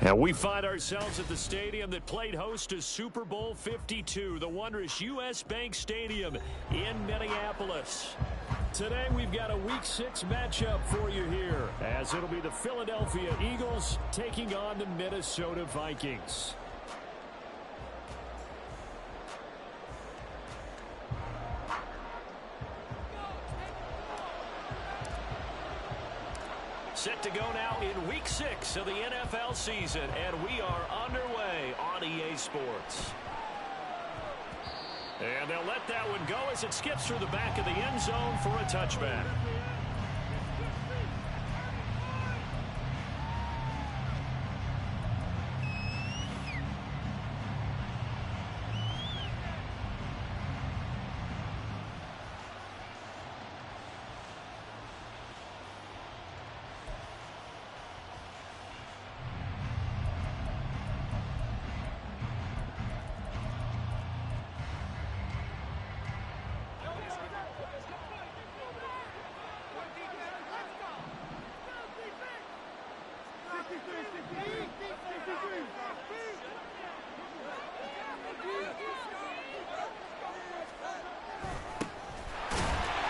And we find ourselves at the stadium that played host to Super Bowl 52, the wondrous U.S. Bank Stadium in Minneapolis. Today we've got a Week 6 matchup for you here, as it'll be the Philadelphia Eagles taking on the Minnesota Vikings. Set to go now in Week 6 of the NFL season, and we are underway on EA Sports. And they'll let that one go as it skips through the back of the end zone for a touchback.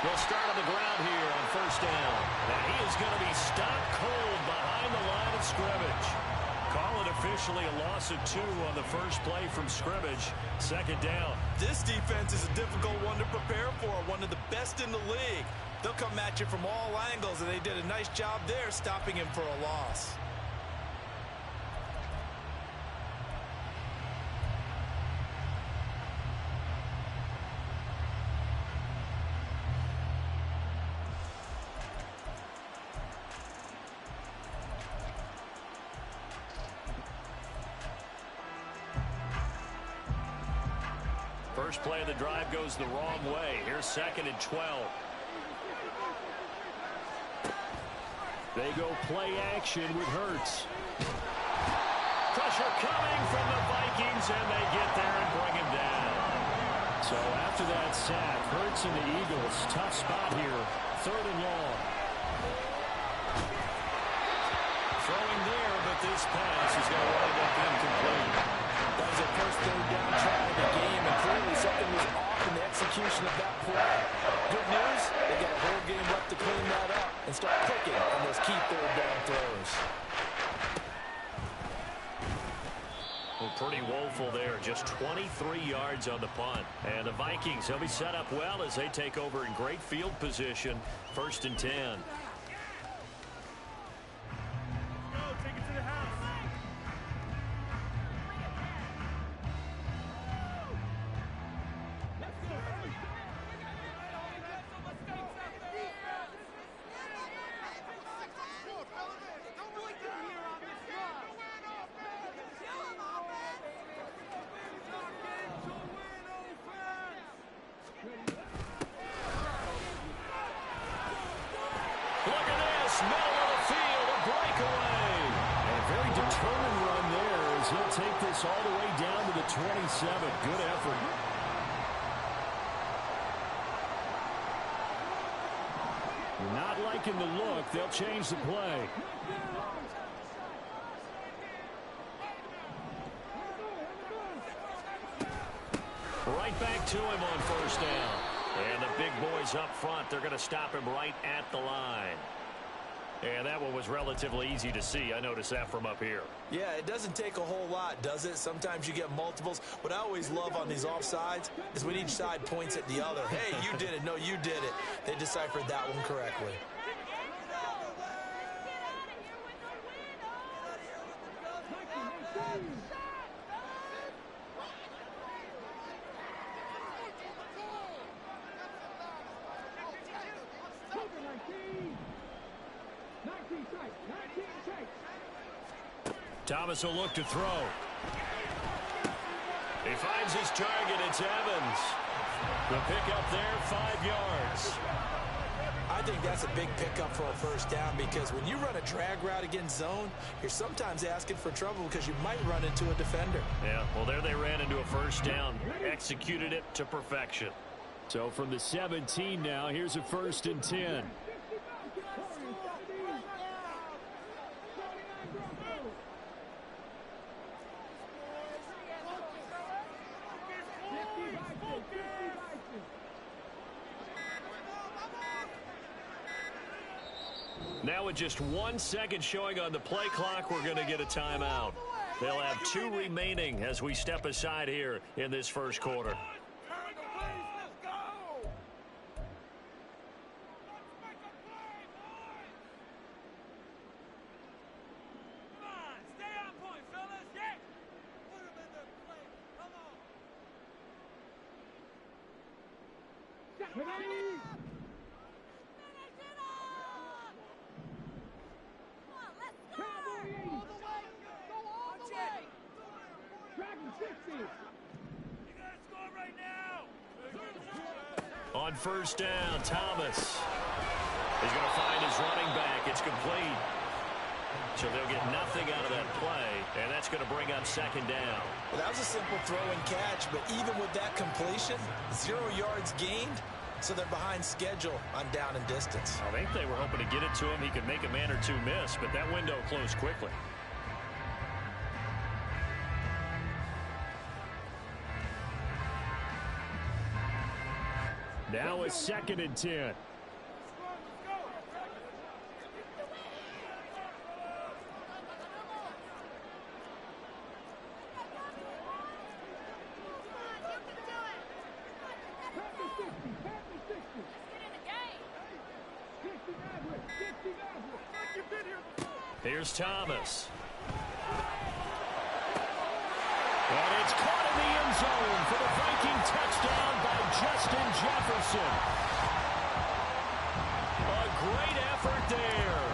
They'll start on the ground here on first down. And he is going to be stopped cold behind the line of scrimmage. Call it officially a loss of 2 on the first play from scrimmage. Second down. This defense is a difficult one to prepare for, one of the best in the league. They'll come at you from all angles, and they did a nice job there stopping him for a loss. First play of the drive goes the wrong way. Here's 2nd and 12. They go play action with Hurts. Pressure coming from the Vikings, and they get there and bring him down. So after that sack, Hurts and the Eagles, tough spot here. 3rd and long. Throwing there, but this pass is going to wind up incomplete. That was their first 3rd down try of the game, and clearly something was off in the execution of that play. Good news, they got a whole game left to clean that up and start clicking on those key 3rd down throws. Well, pretty woeful there. Just 23 yards on the punt. And the Vikings, they'll be set up well as they take over in great field position. 1st and 10. Look at this, middle of the field, a breakaway. And a very determined run there as he'll take this all the way down to the 27. Good effort. Not liking the look, they'll change the play. Right back to him on first down. And the big boys up front, they're going to stop him right at the line. And that one was relatively easy to see. I noticed that from up here. Yeah, it doesn't take a whole lot, does it? Sometimes you get multiples. What I always love on these offsides is when each side points at the other. Hey, you did it. No, you did it. They deciphered that one correctly. Thomas will look to throw. He finds his target. It's Evans. The pickup there, 5 yards. I think that's a big pickup for a first down because when you run a drag route against zone, you're sometimes asking for trouble because you might run into a defender. Yeah, well, there they ran into a first down. Executed it to perfection. So from the 17 now, here's a 1st and 10. Now with just 1 second showing on the play clock, we're going to get a timeout. They'll have 2 remaining as we step aside here in this first quarter. On first down, Thomas is going to find his running back. It's complete. So they'll get nothing out of that play, and that's going to bring up second down. Well, that was a simple throw and catch, but even with that completion, 0 yards gained, so they're behind schedule on down and distance. I think they were hoping to get it to him. He could make a man or two miss, but that window closed quickly. Now a 2nd and 10. Here's Thomas. And it's caught in the end zone for the Viking touchdown by Justin Jefferson. A great effort there.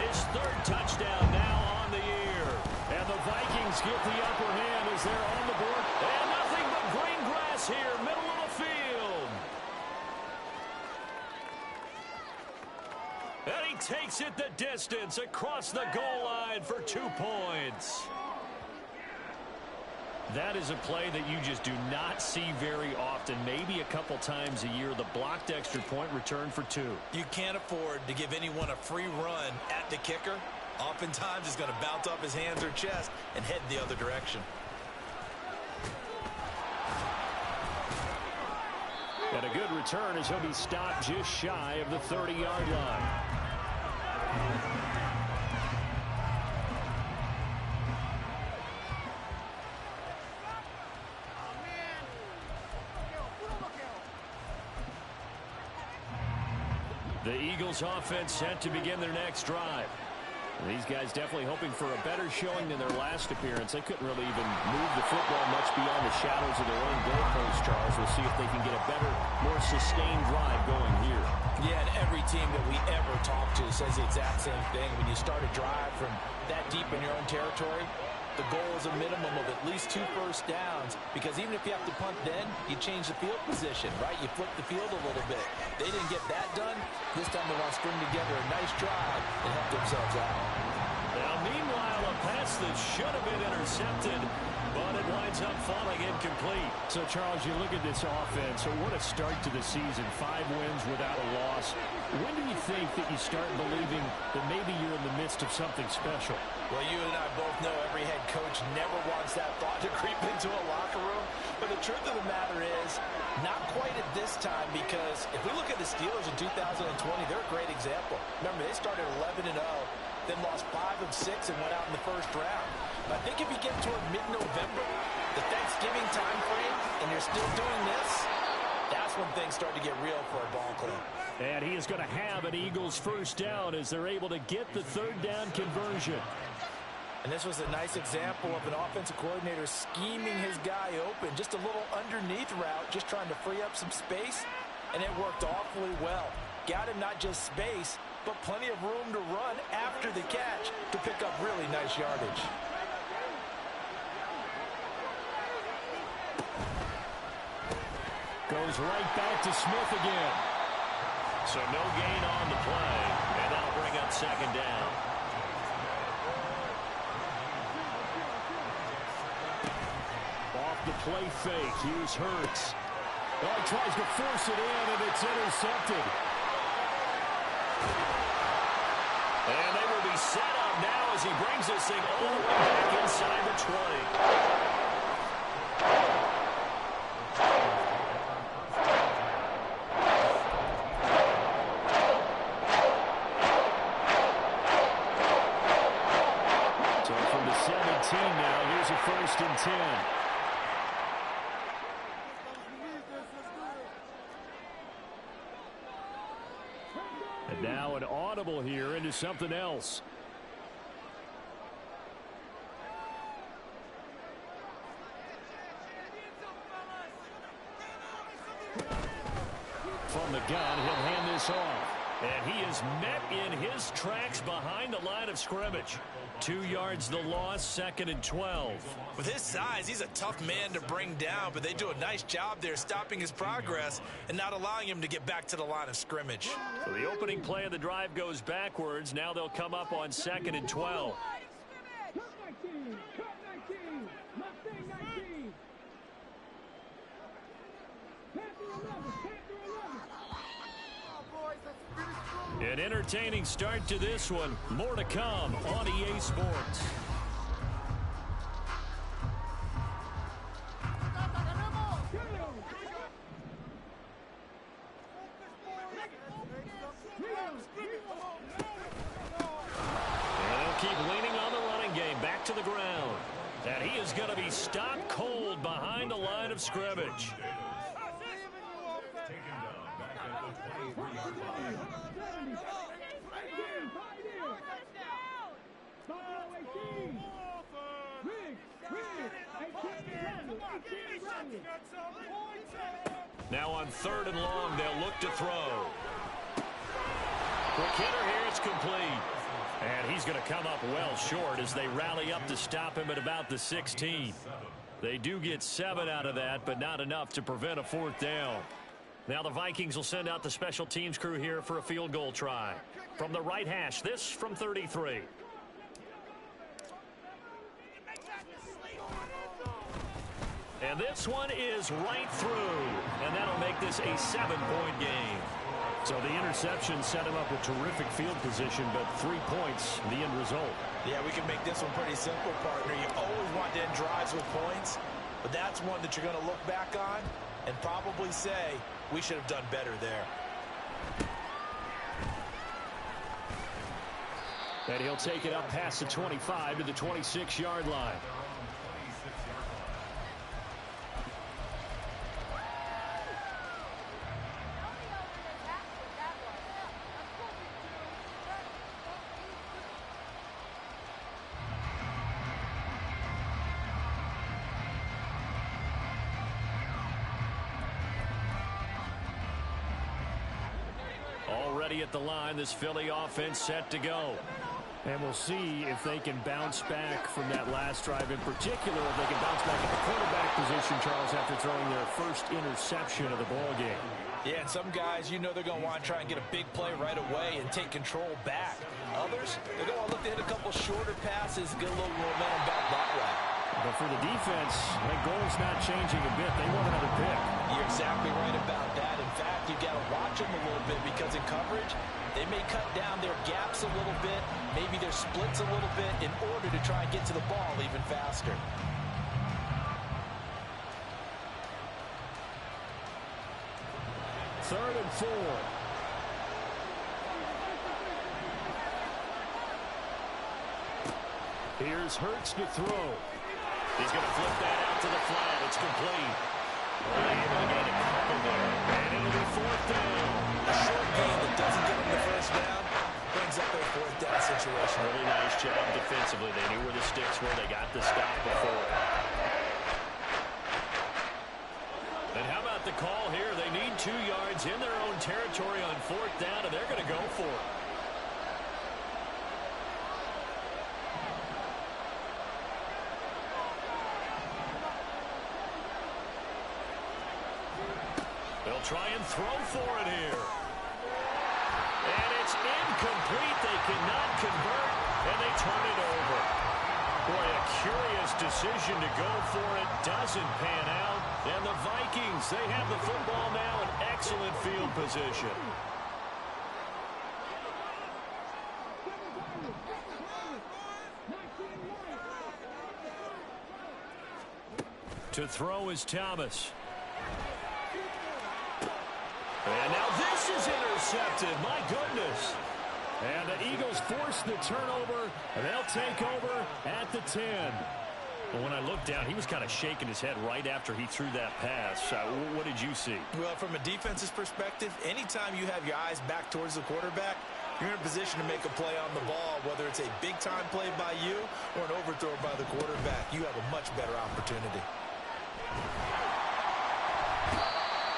His 3rd touchdown now on the year. And the Vikings get the upper hand as they're on the board. And nothing but green grass here, middle of the field. And he takes it the distance across the goal line for 2 points. That is a play that you just do not see very often. Maybe a couple times a year, the blocked extra point return for 2. You can't afford to give anyone a free run at the kicker. Oftentimes, he's going to bounce off his hands or chest and head the other direction. And a good return as he'll be stopped just shy of the 30-yard line. The Eagles offense set to begin their next drive. These guys definitely hoping for a better showing than their last appearance. They couldn't really even move the football much beyond the shadows of their own goalpost, Charles. We'll see if they can get a better, more sustained drive going here. Yeah, and every team that we ever talk to says the exact same thing. When you start a drive from that deep in your own territory, the goal is a minimum of at least 2 first downs, because even if you have to punt then, you change the field position, right? You flip the field a little bit. They didn't get that done. This time they want to string together a nice drive and help themselves out. Now, meanwhile, a pass that should have been intercepted, but it winds up falling incomplete. So, Charles, you look at this offense, so what a start to the season. 5 wins without a loss. When do you think that you start believing that maybe you're in the midst of something special? Well, you and I both know every head coach never wants that thought to creep into a locker room. But the truth of the matter is, not quite at this time, because if we look at the Steelers in 2020, they're a great example. Remember, they started 11-0, then lost 5 of 6 and went out in the first round. But I think if you get toward mid-November, the Thanksgiving time frame, and you're still doing this, that's when things start to get real for a ball club. And he is going to have an Eagles first down as they're able to get the 3rd down conversion. And this was a nice example of an offensive coordinator scheming his guy open. Just a little underneath route, just trying to free up some space, and it worked awfully well. Got him not just space, but plenty of room to run after the catch to pick up really nice yardage. Goes right back to Smith again. So no gain on the play, and that'll bring up second down. Off the play fake, here's Hurts. Oh, he tries to force it in, and it's intercepted. And they will be set up now as he brings this thing all the way back inside the 20. now. Here's a 1st and 10. And now an audible here into something else. From the gun, he'll hand this off. And he is met in his tracks behind the line of scrimmage. 2 yards the loss, 2nd and 12. With his size, he's a tough man to bring down, but they do a nice job there stopping his progress and not allowing him to get back to the line of scrimmage. So the opening play of the drive goes backwards. Now they'll come up on 2nd and 12. An entertaining start to this one. More to come on EA Sports. And they'll keep leaning on the running game. Back to the ground. And he is going to be stopped cold behind the line of scrimmage. Now on 3rd and long, they'll look to throw. Quick hitter here, it's complete. And he's going to come up well short as they rally up to stop him at about the 16. They do get 7 out of that, but not enough to prevent a 4th down. Now the Vikings will send out the special teams crew here for a field goal try. From the right hash, this from 33. And this one is right through. And that'll make this a 7-point game. So the interception set him up with terrific field position, but 3 points, the end result. Yeah, we can make this one pretty simple, partner. You always want to end drives with points, but that's one that you're going to look back on and probably say, we should have done better there. And he'll take it up past the 25 to the 26-yard line. Already at the line, this Philly offense set to go. And we'll see if they can bounce back from that last drive in particular, if they can bounce back at the quarterback position, Charles, after throwing their first interception of the ballgame. Yeah, and some guys, you know they're going to want to try and get a big play right away and take control back. Others, they're going to look to hit a couple shorter passes, get a little momentum back that way. But for the defense, that goal's not changing a bit. They want another pick. You're exactly right about that. In fact, you've got to watch them a little bit because in coverage, they may cut down their gaps a little bit, maybe their splits a little bit in order to try and get to the ball even faster. Third and 4. Here's Hurts to throw. He's going to flip that out to the flat. It's complete. Able to get a couple there. And it'll be 4th down. A short game that doesn't get them the first down brings up their 4th down situation. Really nice job defensively. They knew where the sticks were. They got the stop before. And how about the call here? They need 2 yards in their own territory on 4th down, and they're going to go for it. They'll try and throw for it here. And it's incomplete. They cannot convert, and they turn it over. Boy, a curious decision to go for it. Doesn't pan out. And the Vikings, they have the football now in excellent field position. To throw is Thomas. And now this is intercepted. My goodness. And the Eagles force the turnover. They'll take over at the 10. Well, when I looked down, he was kind of shaking his head right after he threw that pass. What did you see? Well, from a defense's perspective, anytime you have your eyes back towards the quarterback, you're in a position to make a play on the ball, whether it's a big-time play by you or an overthrow by the quarterback. You have a much better opportunity.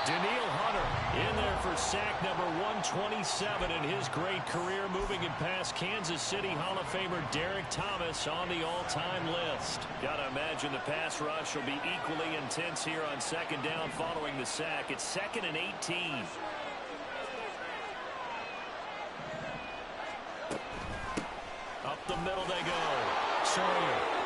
Daniil Hunter in there for sack number 127 in his great career, moving it past Kansas City Hall of Famer Derek Thomas on the all-time list. Gotta imagine the pass rush will be equally intense here on second down following the sack. It's 2nd and 18. Up the middle they go. Sawyer.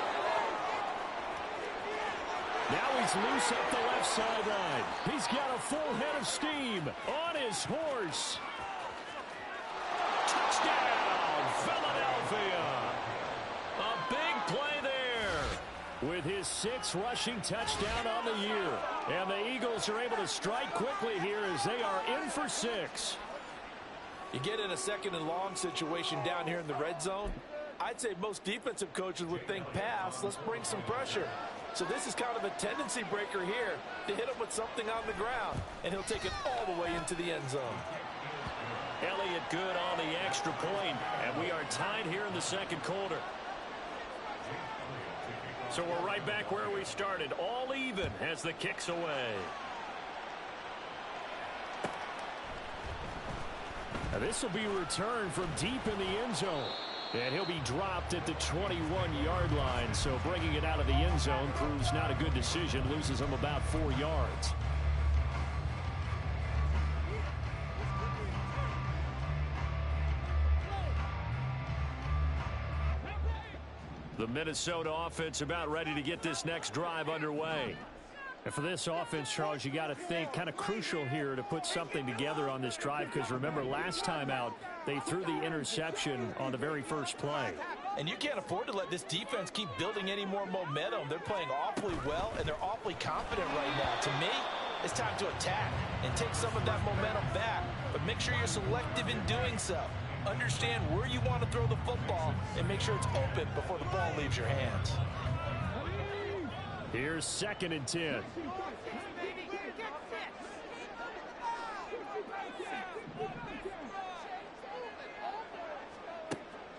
Now he's loose up the left sideline. He's got a full head of steam on his horse. Touchdown, Philadelphia. A big play there with his 6th rushing touchdown on the year. And the Eagles are able to strike quickly here as they are in for 6. You get in a 2nd and long situation down here in the red zone. I'd say most defensive coaches would think pass. Let's bring some pressure. So this is kind of a tendency breaker here to hit him with something on the ground, and he'll take it all the way into the end zone. Elliott good on the extra point, and we are tied here in the 2nd quarter. So we're right back where we started, all even as the kick's away. Now this will be returned from deep in the end zone. And he'll be dropped at the 21-yard line. So bringing it out of the end zone proves not a good decision. Loses him about 4 yards. The Minnesota offense about ready to get this next drive underway. And for this offense, Charles, you got to think kind of crucial here to put something together on this drive, because remember last time out they threw the interception on the very first play. And you can't afford to let this defense keep building any more momentum. They're playing awfully well, and they're awfully confident right now. To me, it's time to attack and take some of that momentum back, but make sure you're selective in doing so. Understand where you want to throw the football and make sure it's open before the ball leaves your hands. Here's 2nd and 10.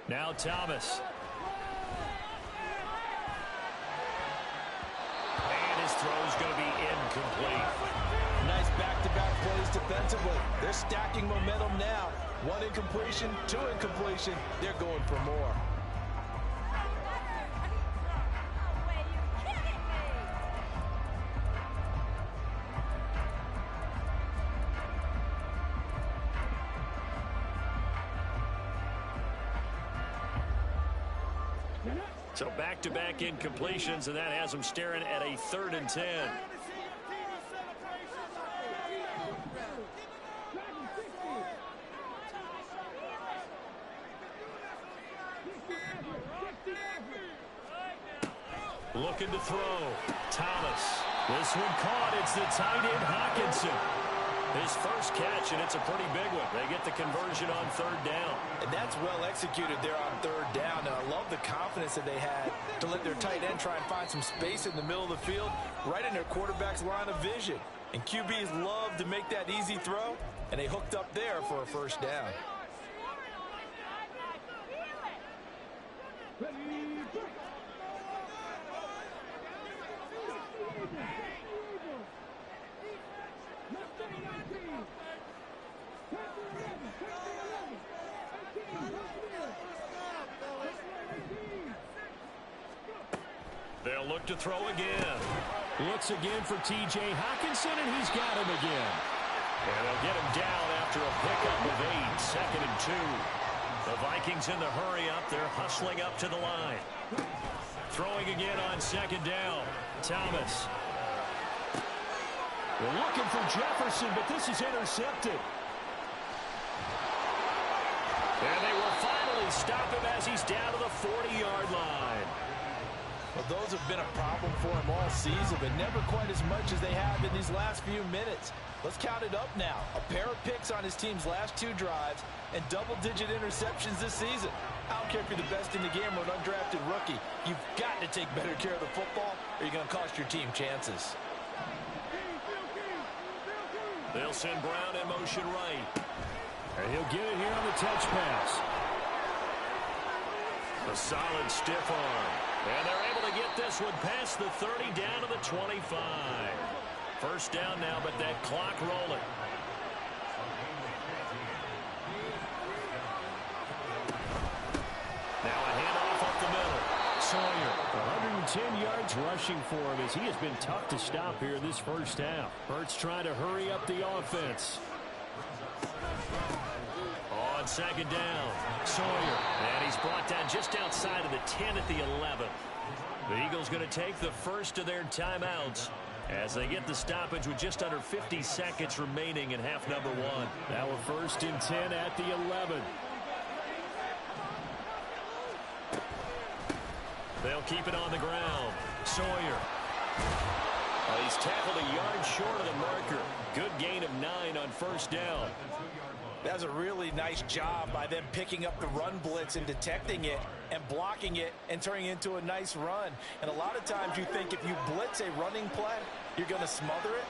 Now Thomas. And his throw's going to be incomplete. Nice back-to-back plays defensively. They're stacking momentum now. 1 incompletion, 2 incompletion. They're going for more. So back-to-back incompletions, and that has them staring at a 3rd and 10. Looking to throw. Thomas. This one caught. It's the tight end Hockenson. His first catch, and it's a pretty big one. They get the conversion on 3rd down. And that's well executed there on 3rd down. And I love the confidence that they had to let their tight end try and find some space in the middle of the field, right in their quarterback's line of vision. And QBs love to make that easy throw, and they hooked up there for a 1st down. They'll look to throw again. Looks again for T.J. Hockenson, and he's got him again. And they'll get him down after a pickup of 8, 2nd and 2. The Vikings in the hurry up. They're hustling up to the line. Throwing again on 2nd down. Thomas. They're looking for Jefferson, but this is intercepted. And they will finally stop him as he's down to the 40-yard line. Well, those have been a problem for him all season, but never quite as much as they have in these last few minutes. Let's count it up now. A pair of picks on his team's last 2 drives and double-digit interceptions this season. I don't care if you're the best in the game or an undrafted rookie. You've got to take better care of the football or you're going to cost your team chances. They'll send Brown in motion right. And he'll get it here on the touch pass. A solid stiff arm. And they're able to get this one past the 30 down to the 25. First down now, but that clock rolling. Now a handoff up the middle. Sawyer, 110 yards rushing for him as he has been tough to stop here this first half. Hurts trying to hurry up the offense. On second down, Sawyer. And he's brought down just outside of the 10 at the 11. The Eagles going to take the first of their timeouts as they get the stoppage with just under 50 seconds remaining in half number 1. Now a first and 10 at the 11. They'll keep it on the ground. Sawyer. He's tackled a yard short of the marker. Good gain of 9 on first down. That's a really nice job by them picking up the run blitz and detecting it and blocking it and turning it into a nice run. And a lot of times you think if you blitz a running play, you're going to smother it.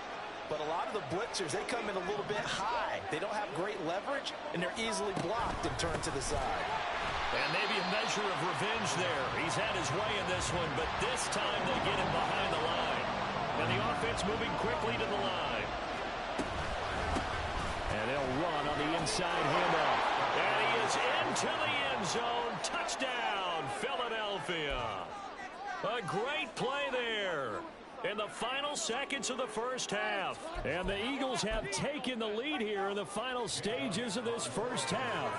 But a lot of the blitzers, they come in a little bit high. They don't have great leverage, and they're easily blocked and turned to the side. And maybe a measure of revenge there. He's had his way in this one, but this time they get him behind the line. And the offense moving quickly to the line. And they'll run on the inside handoff. And he is into the end zone. Touchdown, Philadelphia. A great play there in the final seconds of the first half. And the Eagles have taken the lead here in the final stages of this first half.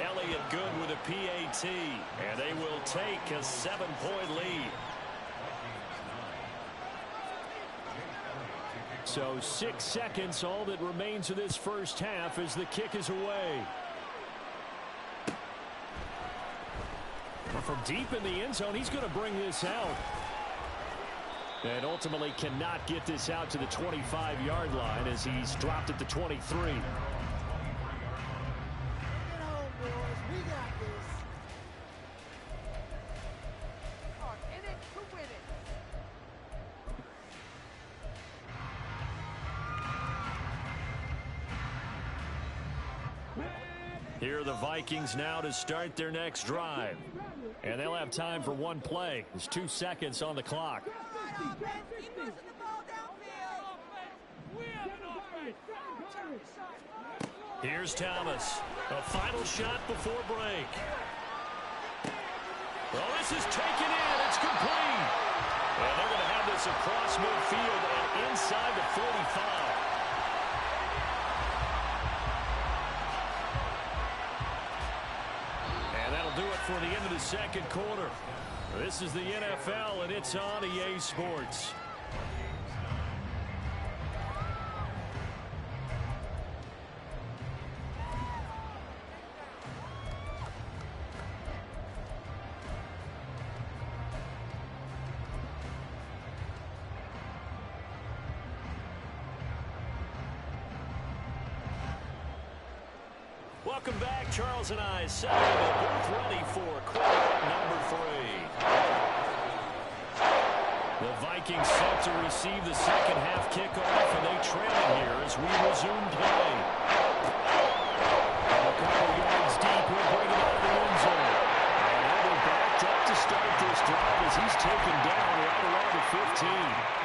Elliott good with a PAT. And they will take a 7-point lead. So 6 seconds, all that remains of this first half as the kick is away. From deep in the end zone, he's going to bring this out. And ultimately cannot get this out to the 25-yard line as he's dropped at the 23. Here are the Vikings now to start their next drive. And they'll have time for one play. There's 2 seconds on the clock. Here's Thomas. A final shot before break. Well, this is taken in. It's complete. And they're going to have this across midfield and inside the 45. Do it for the end of the second quarter. This is the NFL, and it's on EA Sports. Welcome back. Charles and I set both ready for quarter number 3. The Vikings set to receive the second half kickoff, and they trail it here as we resume play. And a couple yards deep, we'll bring it out of the end zone. And they'll be backed up to start this drive as he's taken down right around the 15.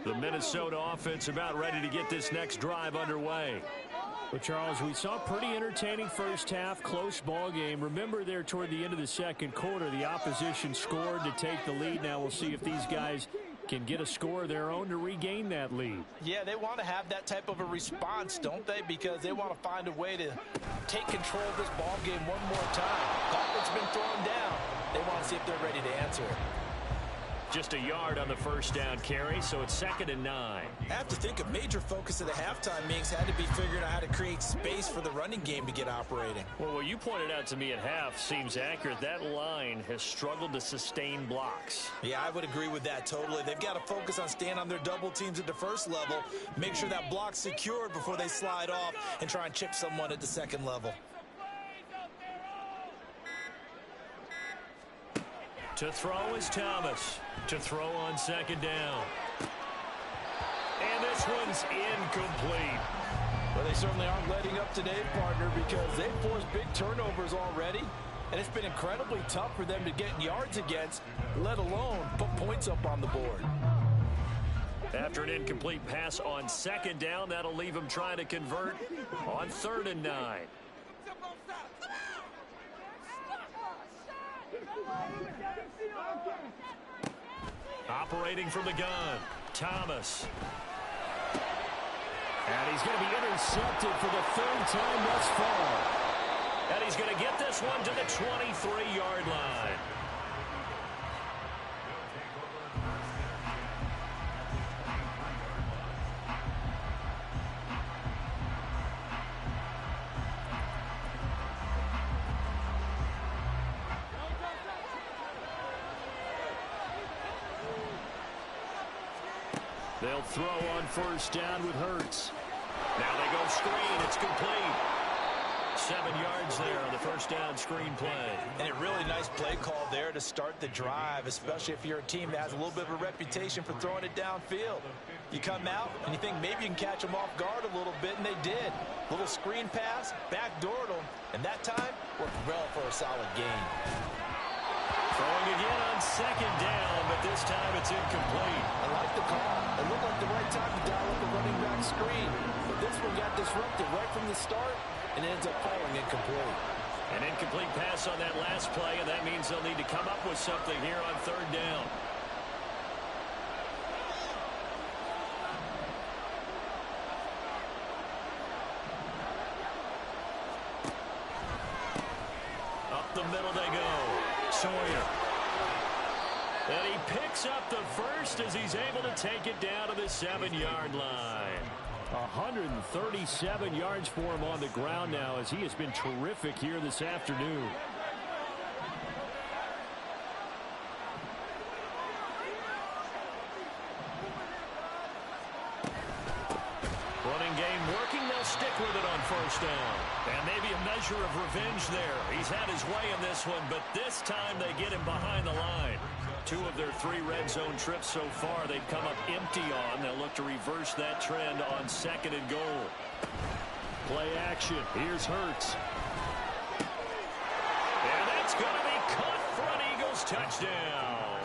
The Minnesota offense about ready to get this next drive underway. But, Charles, we saw a pretty entertaining first half, close ball game. Remember there toward the end of the second quarter, the opposition scored to take the lead. Now we'll see if these guys can get a score of their own to regain that lead. Yeah, they want to have that type of a response, don't they? Because they want to find a way to take control of this ball game one more time. Gauntlet's been thrown down. They want to see if they're ready to answer it. Just a yard on the first down carry, so it's 2nd and 9. I have to think a major focus of the halftime meetings had to be figuring out how to create space for the running game to get operating. Well, what you pointed out to me at half seems accurate. That line has struggled to sustain blocks. Yeah, I would agree with that totally. They've got to focus on staying on their double teams at the first level, make sure that block's secured before they slide off and try and chip someone at the second level. To throw is Thomas. To throw on 2nd down. And this one's incomplete. Well, they certainly aren't letting up today, partner, because they've forced big turnovers already. And it's been incredibly tough for them to get yards against, let alone put points up on the board. After an incomplete pass on 2nd down, that'll leave them trying to convert on 3rd and 9. Operating from the gun, Thomas. And he's going to be intercepted for the 3rd time thus far. And he's going to get this one to the 23-yard line. They'll throw on 1st down with Hurts. Now they go screen. It's complete. 7 yards there on the 1st down screen play. And a really nice play call there to start the drive, especially if you're a team that has a little bit of a reputation for throwing it downfield. You come out and you think maybe you can catch them off guard a little bit, and they did. Little screen pass, backdoored them, and that time worked well for a solid gain. Throwing again on 2nd down, but this time it's incomplete. I like the call. It looked like the right time to dial up the running back screen. But this one got disrupted right from the start and ends up falling incomplete. An incomplete pass on that last play, and that means they'll need to come up with something here on 3rd down. Up the middle they go. Sawyer. And he picks up the first as he's able to take it down to the 7-yard line. 137 yards for him on the ground now as he has been terrific here this afternoon. Running game working. They'll stick with it on 1st down. And maybe a measure of revenge there. He's had his way in this one, but this time they get him behind the line. 2 of their 3 red zone trips so far they've come up empty on. They'll look to reverse that trend on 2nd and goal. Play action. Here's Hurts. And that's going to be caught for an Eagles touchdown.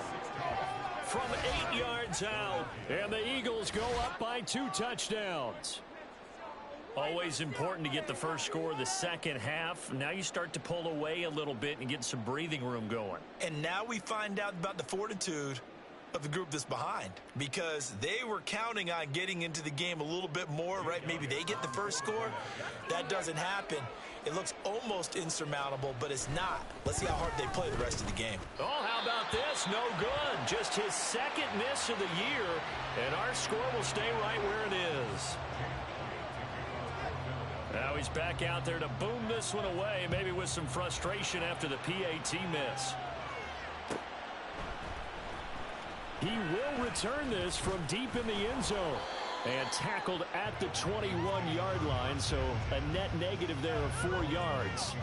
From 8 yards out. And the Eagles go up by 2 touchdowns. Always important to get the first score of the second half. Now you start to pull away a little bit and get some breathing room going. And now we find out about the fortitude of the group that's behind, because they were counting on getting into the game a little bit more, right? Maybe they get the first score. That doesn't happen. It looks almost insurmountable, but it's not. Let's see how hard they play the rest of the game. Oh, how about this? No good. Just his 2nd miss of the year, and our score will stay right where it is. Now he's back out there to boom this one away, maybe with some frustration after the PAT miss. He will return this from deep in the end zone. And tackled at the 21-yard line, so a net negative there of 4 yards.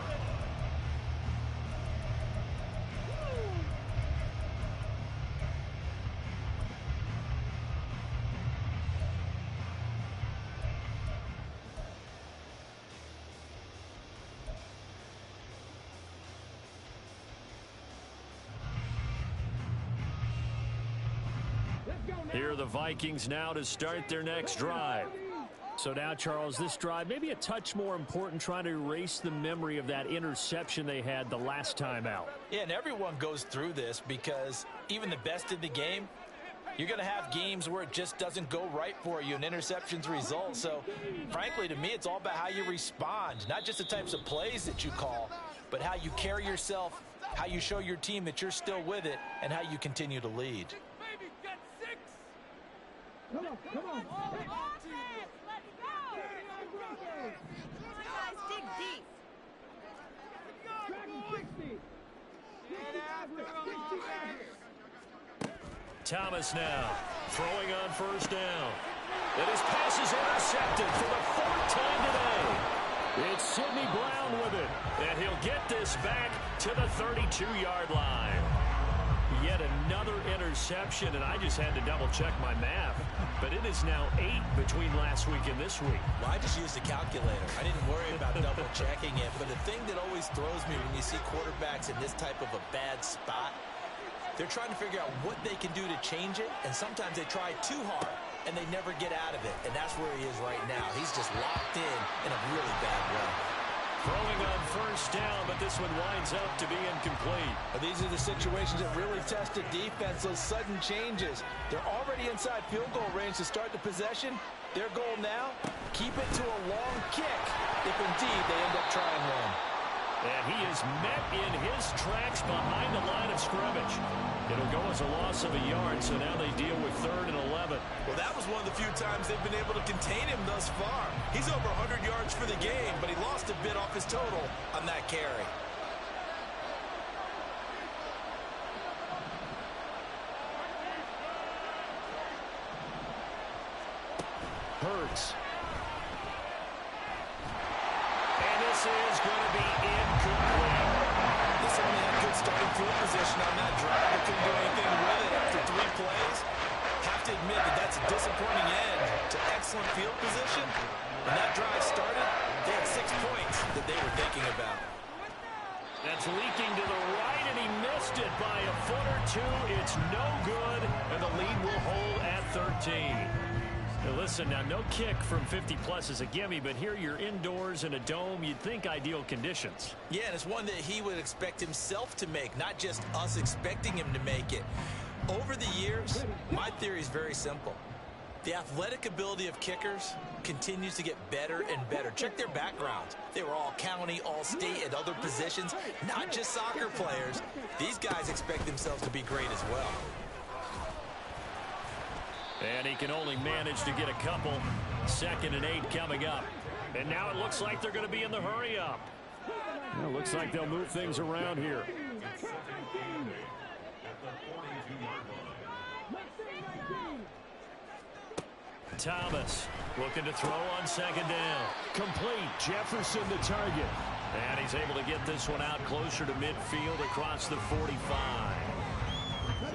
Here are the Vikings now to start their next drive. So now, Charles, this drive maybe a touch more important, trying to erase the memory of that interception they had the last time out. Yeah, and everyone goes through this, because even the best in the game, you're going to have games where it just doesn't go right for you and interceptions result. So, frankly, to me, it's all about how you respond, not just the types of plays that you call, but how you carry yourself, how you show your team that you're still with it, and how you continue to lead. Come on. Let's go. Guys, dig deep. Thomas now throwing on first down. And his pass is intercepted for the fourth time today. It's Sidney Brown with it. And he'll get this back to the 32-yard line. Yet another interception, and I just had to double-check my math. But it is now 8 between last week and this week. Well, I just used a calculator. I didn't worry about double-checking it. But the thing that always throws me when you see quarterbacks in this type of a bad spot, they're trying to figure out what they can do to change it, and sometimes they try too hard, and they never get out of it. And that's where he is right now. He's just locked in a really bad way. Throwing on first down, but this one winds up to be incomplete. But these are the situations that really test a defense, those sudden changes. They're already inside field goal range to start the possession. Their goal now, keep it to a long kick, if indeed they end up trying one. And he is met in his tracks behind the line of scrimmage. It'll go as a loss of a yard, so now they deal with 3rd and 11. Well, that was one of the few times they've been able to contain him thus far. He's over 100 yards for the game, but he lost a bit off his total on that carry. Hurts. And this is going to be incomplete. This only had good starting field position on that drive. They couldn't do anything with it after 3 plays. Have to admit that that's a disappointing end to excellent field position. When that drive started, they had 6 points that they were thinking about. That's leaking to the right, and he missed it by a foot or two. It's no good, and the lead will hold at 13. Now listen, now no kick from 50-plus is a gimme, but here you're indoors in a dome. You'd think ideal conditions. Yeah, and it's one that he would expect himself to make, not just us expecting him to make it. Over the years, my theory is very simple. The athletic ability of kickers continues to get better and better. Check their backgrounds. They were all county, all state, at other positions, not just soccer players. These guys expect themselves to be great as well. And he can only manage to get a couple. 2nd and 8 coming up. And now it looks like they're going to be in the hurry-up. Well, looks like they'll move things around here. Thomas looking to throw on 2nd down. Complete. Jefferson the target. And he's able to get this one out closer to midfield across the 45.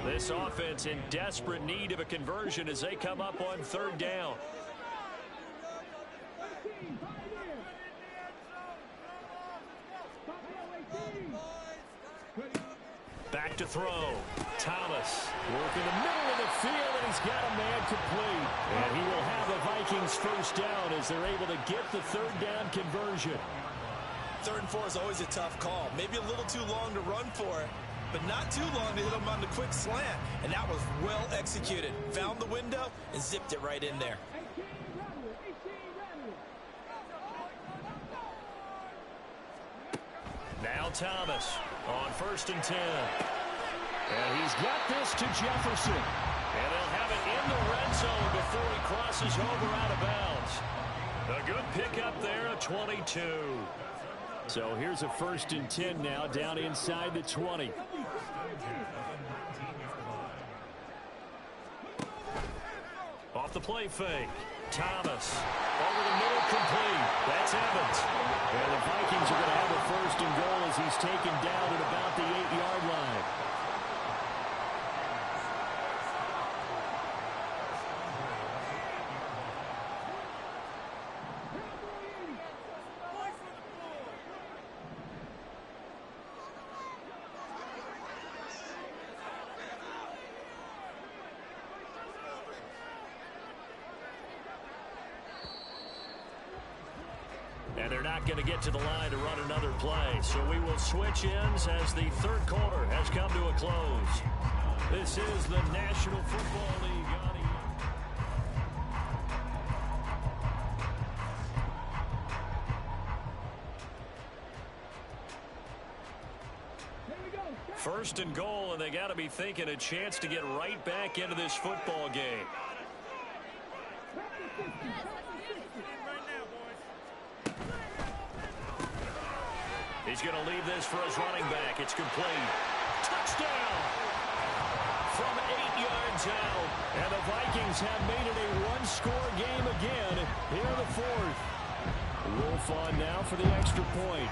This offense in desperate need of a conversion as they come up on 3rd down. Back to throw. Thomas working the middle of the field, and he's got a man complete. And he will have the Vikings first down as they're able to get the 3rd down conversion. 3rd and 4 is always a tough call. Maybe a little too long to run for it, but not too long to hit him on the quick slant. And that was well executed. Found the window and zipped it right in there. Now Thomas on 1st and 10. And he's got this to Jefferson. And they'll have it in the red zone before he crosses over out of bounds. A good pickup there at 22. So here's a 1st and 10 now down inside the 20. Off the play fake. Thomas over the middle, complete. That's Evans. And the Vikings are going to have a 1st and goal as he's taken down at about the 8-yard line. And they're not going to get to the line to run another play. So we will switch ends as the 3rd quarter has come to a close. This is the National Football League. First and goal, and they got to be thinking a chance to get right back into this football game. He's going to leave this for his running back. It's complete. Touchdown! From 8 yards out. And the Vikings have made it a one-score game again here in the fourth. Wolf on now for the extra point.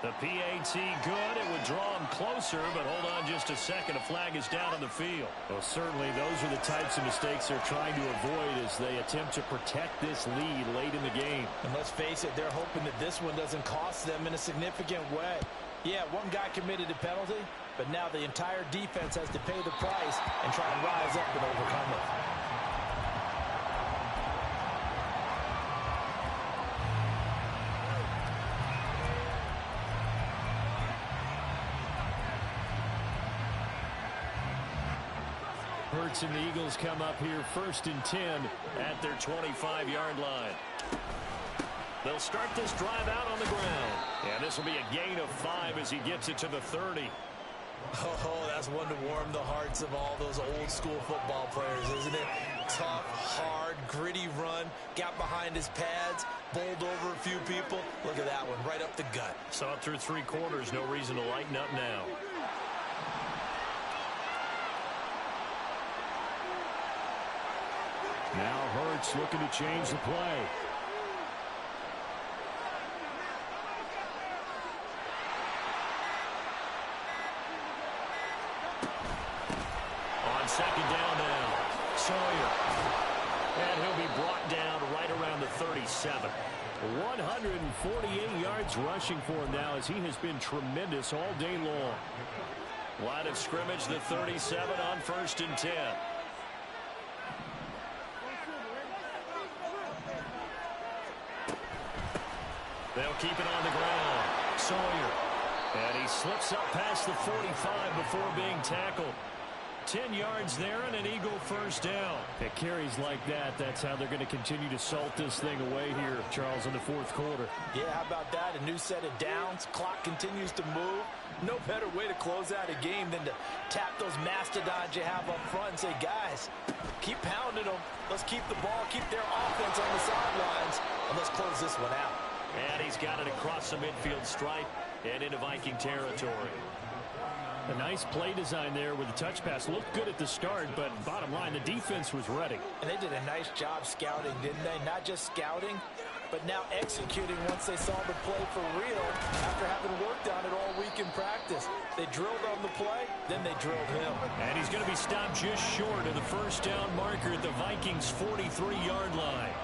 The PAT good. It would draw him closer, but hold on just a second. A flag is down on the field. Well, certainly those are the types of mistakes they're trying to avoid as they attempt to protect this lead late in the game. And let's face it, they're hoping that this one doesn't cost them in a significant way. Yeah, one guy committed a penalty, but now the entire defense has to pay the price and try and rise up and overcome it. Hurts and the Eagles come up here 1st and 10 at their 25-yard line. They'll start this drive out on the ground. And this will be a gain of 5 as he gets it to the 30. Oh, that's one to warm the hearts of all those old school football players, isn't it? Tough, hard, gritty run, got behind his pads, bowled over a few people. Look at that one, right up the gut. Saw it through 3 quarters, no reason to lighten up now. Now Hurts looking to change the play. On 2nd down now, Sawyer. And he'll be brought down right around the 37. 148 yards rushing for him now as he has been tremendous all day long. Line of scrimmage, the 37 on 1st and 10. They'll keep it on the ground. Sawyer. And he slips up past the 45 before being tackled. 10 yards there and an Eagle 1st down. It carries like that. That's how they're going to continue to salt this thing away here, Charles, in the 4th quarter. Yeah, how about that? A new set of downs. Clock continues to move. No better way to close out a game than to tap those mastodons you have up front and say, guys, keep pounding them. Let's keep the ball, keep their offense on the sidelines, and let's close this one out. And he's got it across the midfield stripe and into Viking territory. A nice play design there with the touch pass. Looked good at the start, but bottom line, the defense was ready. And they did a nice job scouting, didn't they? Not just scouting, but now executing once they saw the play for real after having worked on it all week in practice. They drilled on the play, then they drilled him. And he's going to be stopped just short of the 1st down marker at the Vikings' 43-yard line.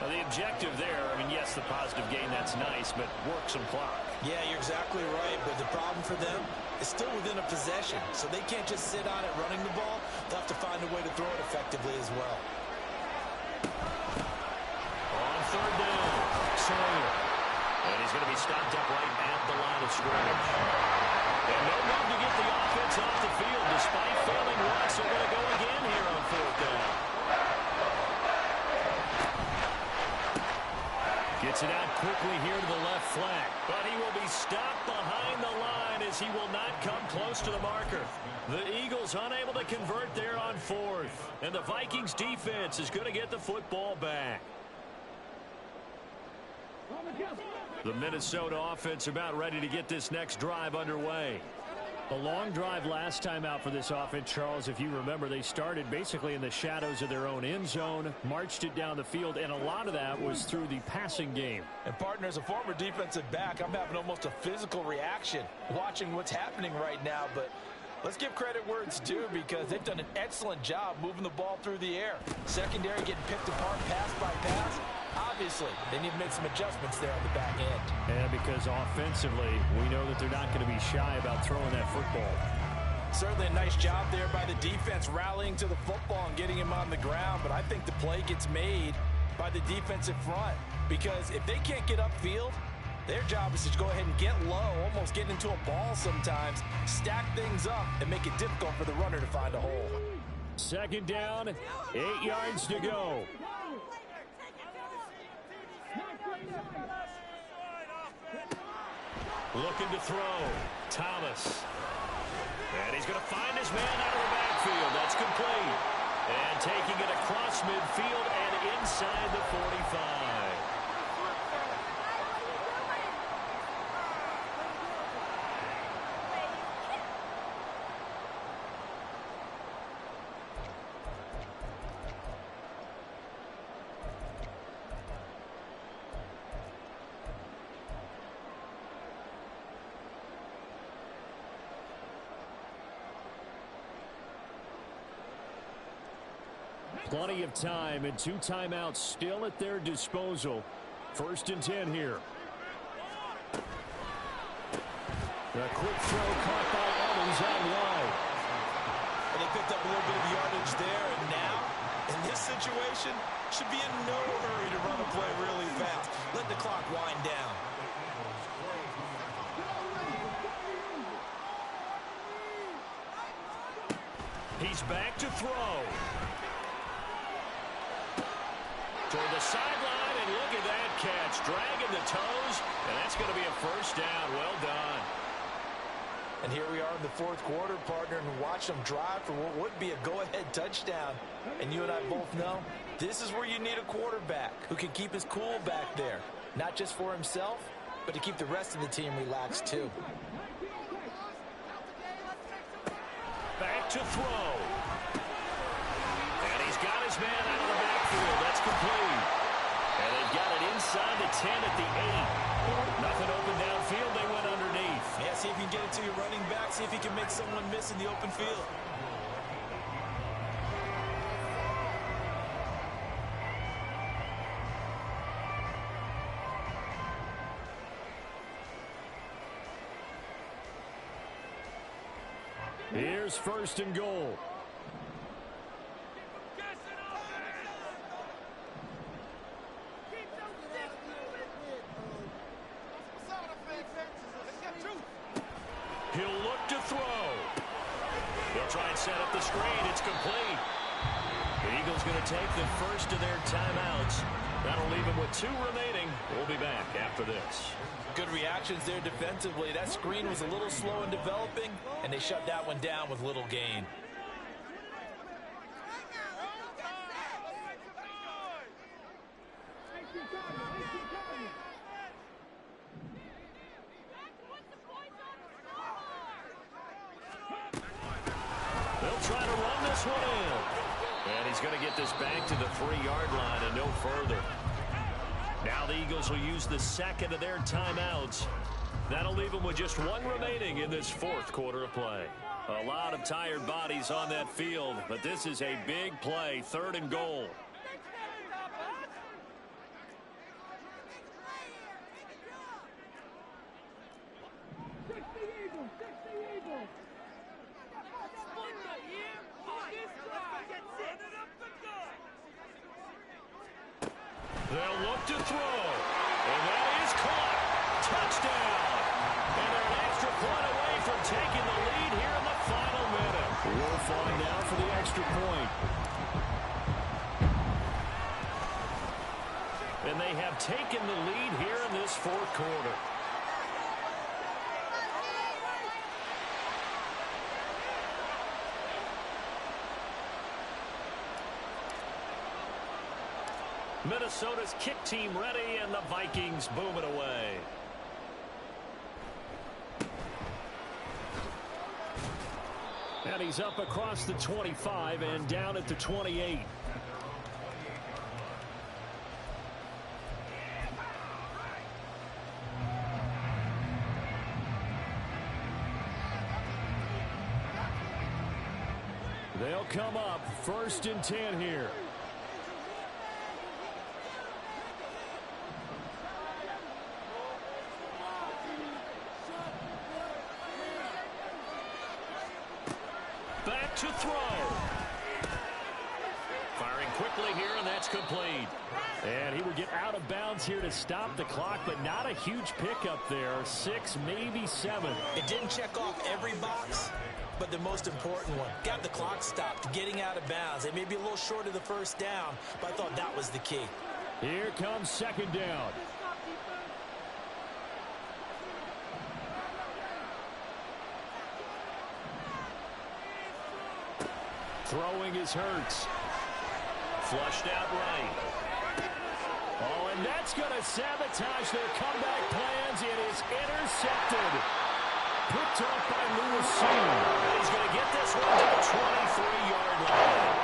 Well, the objective there, I mean, yes, the positive gain, that's nice, but work some clock. Yeah, you're exactly right, but the problem for them is still within a possession, so they can't just sit on it running the ball. They'll have to find a way to throw it effectively as well. On 3rd down, Sawyer. And he's going to be stopped up right at the line of scrimmage. And no room to get the offense off the field despite failing once. They're going to go again here on 4th down. Gets it out quickly here to the left flank. But he will be stopped behind the line as he will not come close to the marker. The Eagles unable to convert there on 4th. And the Vikings defense is going to get the football back. The Minnesota offense about ready to get this next drive underway. A long drive last time out for this offense, Charles. If you remember, they started basically in the shadows of their own end zone, marched it down the field, and a lot of that was through the passing game. And, partner, as a former defensive back, I'm having almost a physical reaction watching what's happening right now. But let's give credit where it's due because they've done an excellent job moving the ball through the air. Secondary getting picked apart pass by pass. Obviously, they need to make some adjustments there on the back end. Yeah, because offensively, we know that they're not going to be shy about throwing that football. Certainly a nice job there by the defense rallying to the football and getting him on the ground, but I think the play gets made by the defensive front because if they can't get upfield, their job is to go ahead and get low, almost get into a ball sometimes, stack things up, and make it difficult for the runner to find a hole. 2nd down, 8 yards to go. Looking to throw. Thomas. And he's going to find his man out of the backfield. That's complete. And taking it across midfield and inside the 45. Plenty of time and 2 timeouts still at their disposal. 1st and 10 here. A quick throw caught by Evans out wide. Well, they picked up a little bit of yardage there, and now, in this situation, should be in no hurry to run a play really fast. Let the clock wind down. He's back to throw. Toward the sideline, and look at that catch. Dragging the toes, and that's going to be a 1st down. Well done. And here we are in the 4th quarter, partner, and watch them drive for what would be a go-ahead touchdown. And you and I both know this is where you need a quarterback who can keep his cool back there. Not just for himself, but to keep the rest of the team relaxed too. Back to throw. And he's got his man out of the backfield. That's complete. And they've got it inside the 10 at the 8. Nothing open downfield. They went underneath. Yeah, see if you can get it to your running back. See if you can make someone miss in the open field. Here's 1st and goal. He'll look to throw. They'll try and set up the screen. It's complete. The Eagles going to take the first of their timeouts. That'll leave them with 2 remaining. We'll be back after this. Good reactions there defensively. That screen was a little slow in developing, and they shut that one down with little gain. They'll try to run this one in. And he's going to get this back to the 3-yard line and no further. Now the Eagles will use the 2nd of their timeouts. That'll leave them with just 1 remaining in this 4th quarter of play. A lot of tired bodies on that field, but this is a big play, 3rd and goal. They'll look to throw, and that is caught. Touchdown. And they're an extra point away from taking the lead here in the final minute. Wolf on down for the extra point. And they have taken the lead here in this 4th quarter. Minnesota's kick team ready, and the Vikings boom it away. And he's up across the 25 and down at the 28. They'll come up 1st and 10 here. Back to throw. Firing quickly here, and that's complete. And he would get out of bounds here to stop the clock, but not a huge pickup there. 6, maybe 7. It didn't check off every box, but the most important one. Got the clock stopped, getting out of bounds. It may be a little short of the 1st down, but I thought that was the key. Here comes 2nd down. Throwing is Hurts. Flushed out right. Oh, and that's going to sabotage their comeback plans. It is intercepted. Putup by Lewis. He's going to get this one to the 23-yard line.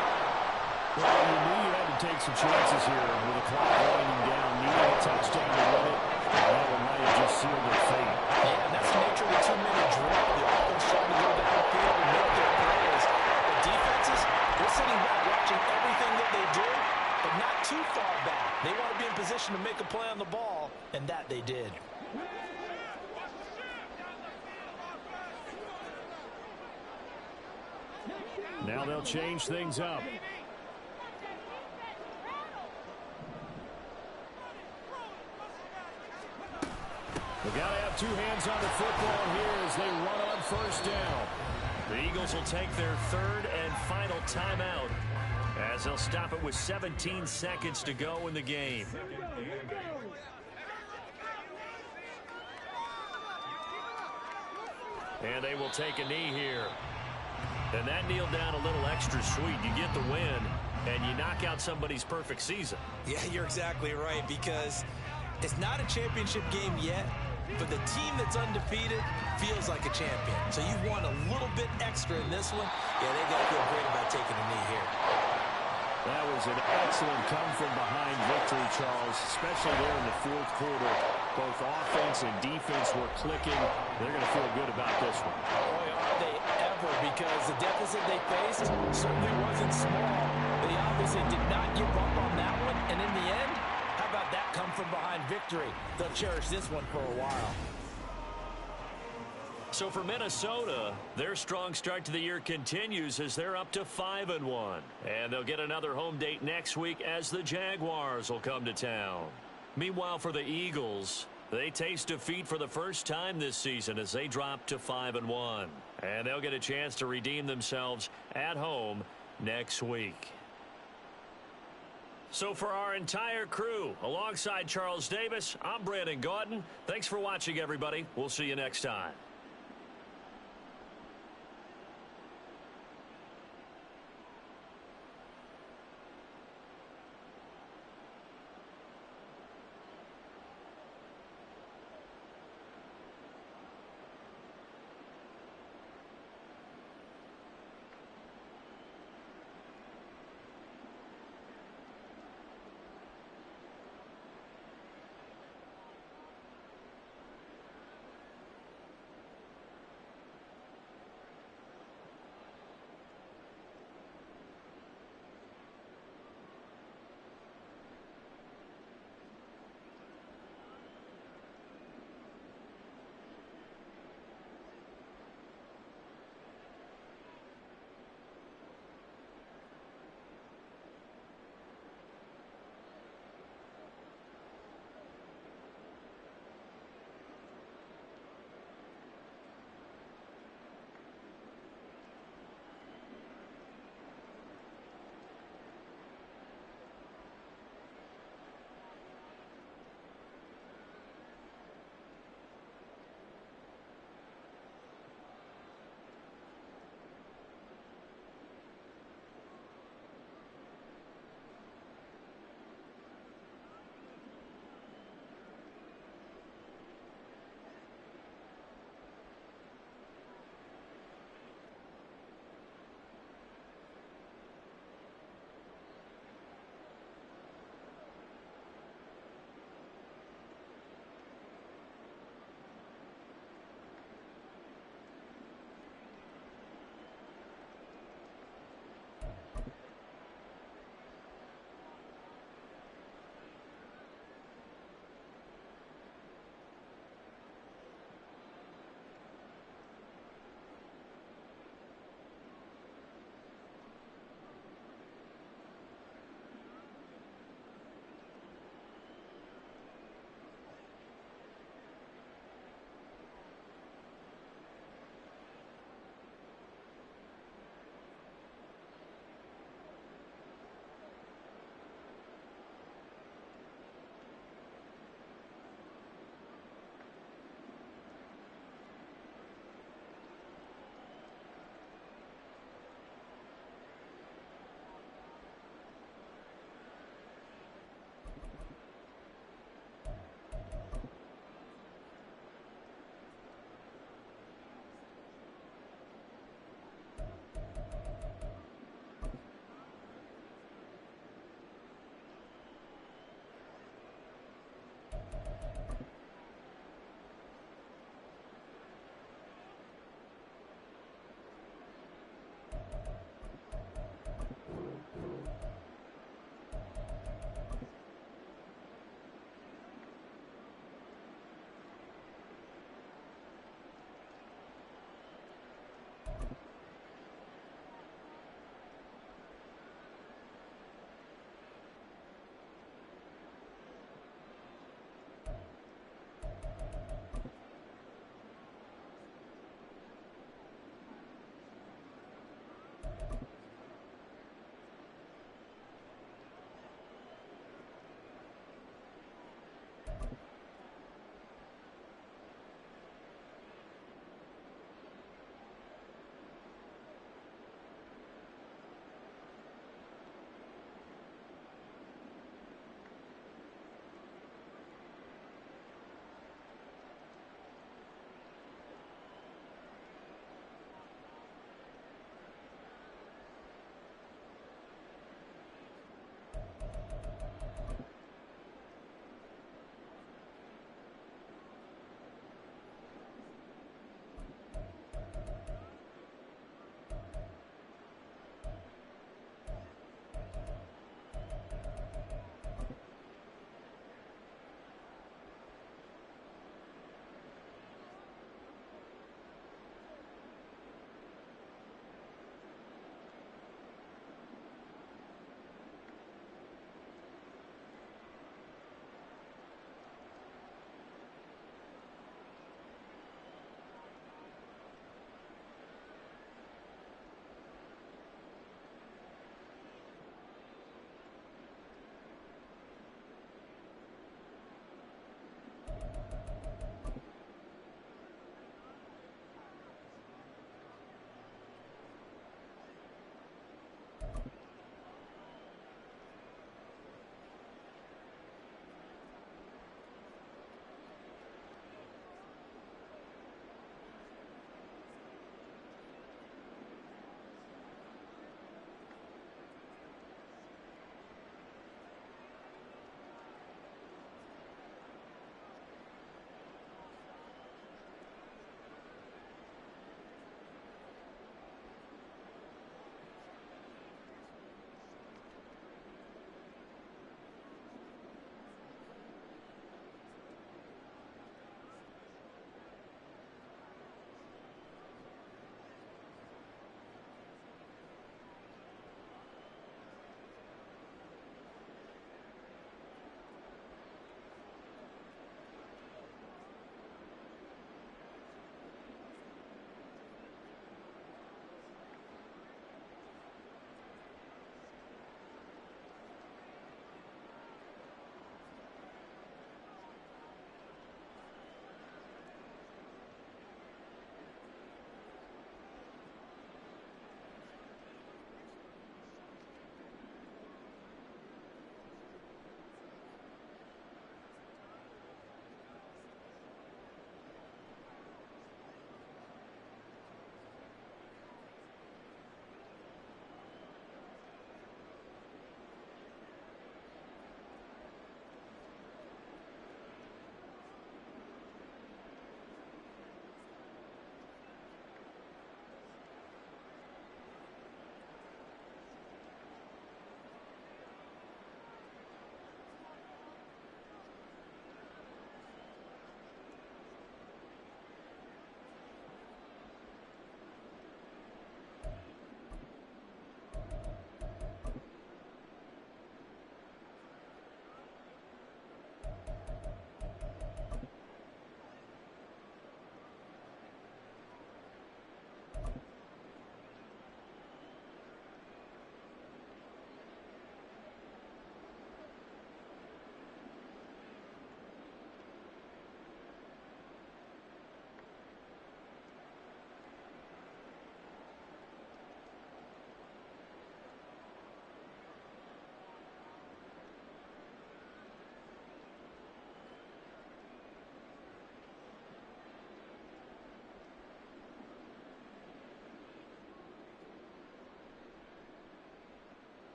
Well, you knew you had to take some chances here with the clock winding down. Needing a touchdown to win it. That one might have just sealed their fate. Yeah, and that's the nature of the 2-minute drill. The offense trying to go downfield and make their plays. The defenses, they're sitting back watching everything that they do, but not too far back. They want to be in position to make a play on the ball, and that they did. Now they'll change things up. They've got to have two hands on the football here as they run on first down. The Eagles will take their third and final timeout as they'll stop it with 17 seconds to go in the game. And they will take a knee here. And that kneel down a little extra sweet. You get the win, and you knock out somebody's perfect season. Yeah, you're exactly right, because it's not a championship game yet, but the team that's undefeated feels like a champion. So you want a little bit extra in this one. Yeah, they got to feel great about taking a knee here. That was an excellent come-from-behind victory, Charles, especially there in the fourth quarter. Both offense and defense were clicking. They're going to feel good about this one. Boy, are they ever, because the deficit they faced certainly wasn't small. They obviously did not give up on that one, and in the end, how about that come-from-behind victory? They'll cherish this one for a while. So for Minnesota, their strong start to the year continues as they're up to 5-1. And they'll get another home date next week as the Jaguars will come to town. Meanwhile, for the Eagles, they taste defeat for the first time this season as they drop to 5-1. And they'll get a chance to redeem themselves at home next week. So for our entire crew, alongside Charles Davis, I'm Brandon Gaudin. Thanks for watching, everybody. We'll see you next time.